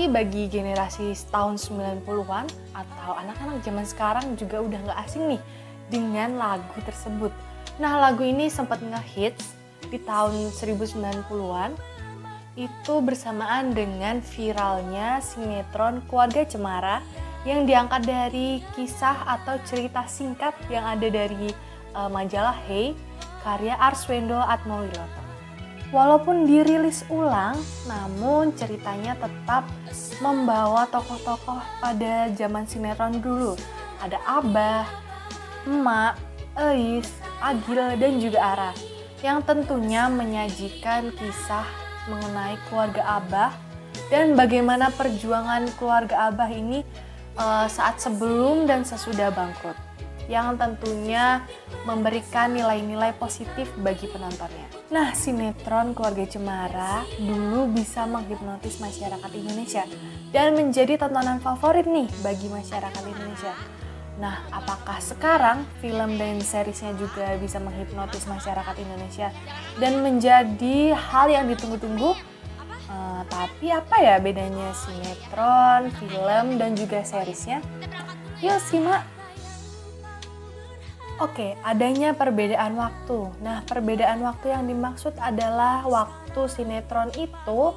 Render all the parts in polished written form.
Tapi bagi generasi tahun 90-an atau anak-anak zaman sekarang juga udah nggak asing nih dengan lagu tersebut. Nah, lagu ini sempat ngehits di tahun 1990-an itu bersamaan dengan viralnya sinetron Keluarga Cemara yang diangkat dari kisah atau cerita singkat yang ada dari majalah Hey karya Arswendo Atmowiloto. Walaupun dirilis ulang, namun ceritanya tetap membawa tokoh-tokoh pada zaman sinetron dulu. Ada Abah, Emak, Eis, Agil, dan juga Ara, yang tentunya menyajikan kisah mengenai keluarga Abah dan bagaimana perjuangan keluarga Abah ini saat sebelum dan sesudah bangkrut, yang tentunya memberikan nilai-nilai positif bagi penontonnya. Nah, sinetron Keluarga Cemara dulu bisa menghipnotis masyarakat Indonesia dan menjadi tontonan favorit nih bagi masyarakat Indonesia. Nah, apakah sekarang film dan seriesnya juga bisa menghipnotis masyarakat Indonesia dan menjadi hal yang ditunggu-tunggu? Tapi apa ya bedanya sinetron, film, dan juga seriesnya? Yuk simak! Oke, adanya perbedaan waktu. Nah, perbedaan waktu yang dimaksud adalah waktu sinetron itu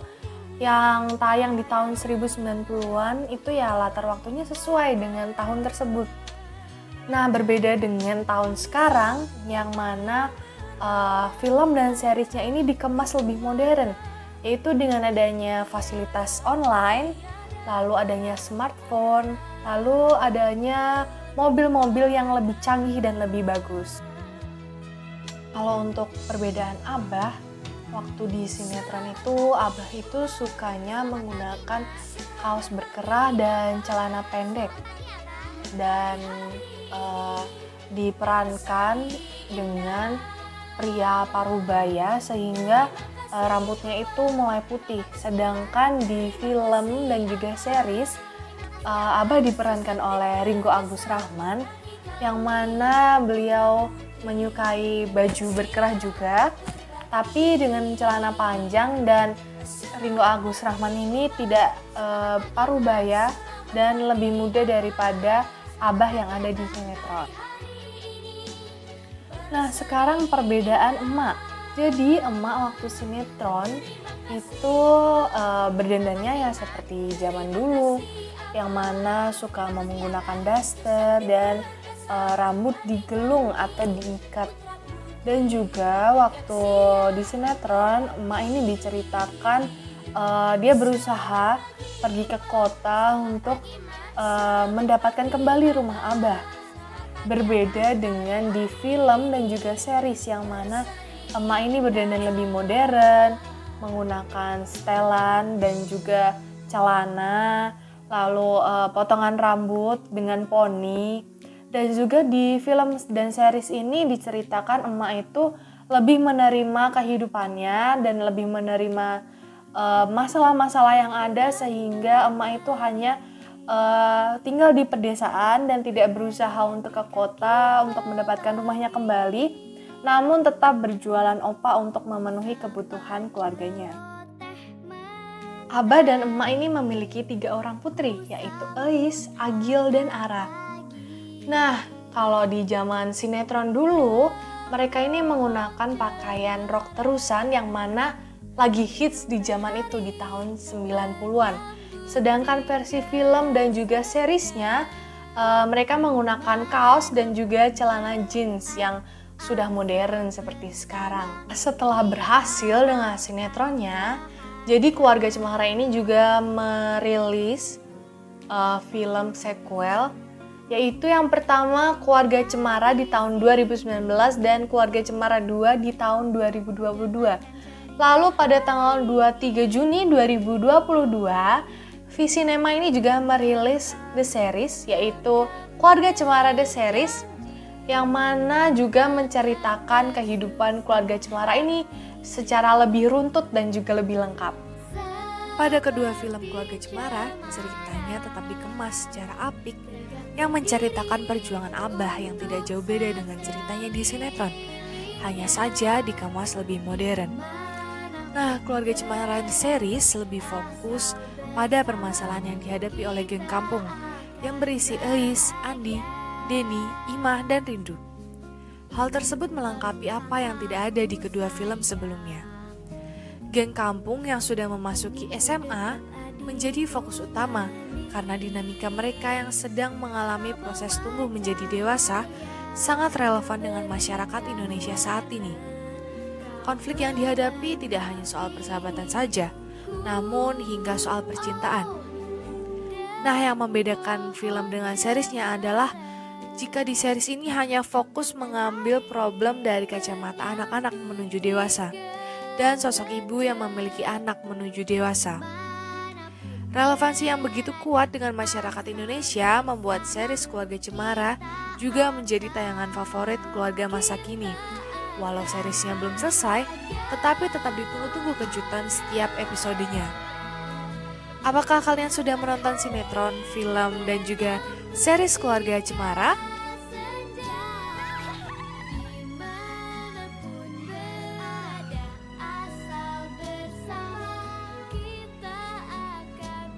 yang tayang di tahun 1090-an itu ya latar waktunya sesuai dengan tahun tersebut. Nah, berbeda dengan tahun sekarang yang mana film dan seriesnya ini dikemas lebih modern, yaitu dengan adanya fasilitas online, lalu adanya smartphone, lalu adanya mobil-mobil yang lebih canggih dan lebih bagus. Kalau untuk perbedaan Abah, waktu di sinetron itu Abah itu sukanya menggunakan kaos berkerah dan celana pendek. Dan diperankan dengan pria parubaya sehingga rambutnya itu mulai putih. Sedangkan di film dan juga series Abah diperankan oleh Ringgo Agus Rahman yang mana beliau menyukai baju berkerah juga, tapi dengan celana panjang, dan Ringgo Agus Rahman ini tidak parubaya dan lebih muda daripada Abah yang ada di sinetron. Nah, sekarang perbedaan emak. Jadi emak waktu sinetron itu berdandannya ya seperti zaman dulu, yang mana suka menggunakan daster dan rambut digelung atau diikat. Dan juga waktu di sinetron emak ini diceritakan dia berusaha pergi ke kota untuk mendapatkan kembali rumah Abah. Berbeda dengan di film dan juga series yang mana emak ini berdandan lebih modern, menggunakan setelan dan juga celana, lalu potongan rambut dengan poni. Dan juga di film dan series ini diceritakan emak itu lebih menerima kehidupannya dan lebih menerima masalah-masalah yang ada, sehingga emak itu hanya tinggal di pedesaan dan tidak berusaha untuk ke kota untuk mendapatkan rumahnya kembali, namun tetap berjualan opak untuk memenuhi kebutuhan keluarganya. Abah dan emak ini memiliki 3 orang putri, yaitu Eis, Agil, dan Ara. Nah, kalau di zaman sinetron dulu, mereka ini menggunakan pakaian rok terusan yang mana lagi hits di zaman itu di tahun 90-an. Sedangkan versi film dan juga seriesnya, mereka menggunakan kaos dan juga celana jeans yang sudah modern seperti sekarang. Setelah berhasil dengan sinetronnya, jadi Keluarga Cemara ini juga merilis film sequel, yaitu yang pertama Keluarga Cemara di tahun 2019 dan Keluarga Cemara 2 di tahun 2022. Lalu pada tanggal 23 Juni 2022, Visinema ini juga merilis The Series, yaitu Keluarga Cemara The Series, yang mana juga menceritakan kehidupan keluarga Cemara ini secara lebih runtut dan juga lebih lengkap. Pada kedua film Keluarga Cemara, ceritanya tetap dikemas secara apik yang menceritakan perjuangan Abah yang tidak jauh beda dengan ceritanya di sinetron, hanya saja dikemas lebih modern. Nah, Keluarga Cemara di series lebih fokus pada permasalahan yang dihadapi oleh geng kampung yang berisi Eis, Andi, Denny, Imah, dan Rindu. Hal tersebut melengkapi apa yang tidak ada di kedua film sebelumnya. Geng kampung yang sudah memasuki SMA menjadi fokus utama karena dinamika mereka yang sedang mengalami proses tumbuh menjadi dewasa sangat relevan dengan masyarakat Indonesia saat ini. Konflik yang dihadapi tidak hanya soal persahabatan saja, namun hingga soal percintaan. Nah, yang membedakan film dengan seriesnya adalah jika di series ini hanya fokus mengambil problem dari kacamata anak-anak menuju dewasa dan sosok ibu yang memiliki anak menuju dewasa. Relevansi yang begitu kuat dengan masyarakat Indonesia membuat series Keluarga Cemara juga menjadi tayangan favorit keluarga masa kini. Walau seriesnya belum selesai, tetapi tetap ditunggu-tunggu kejutan setiap episodenya. Apakah kalian sudah menonton sinetron, film, dan juga series Keluarga Cemara?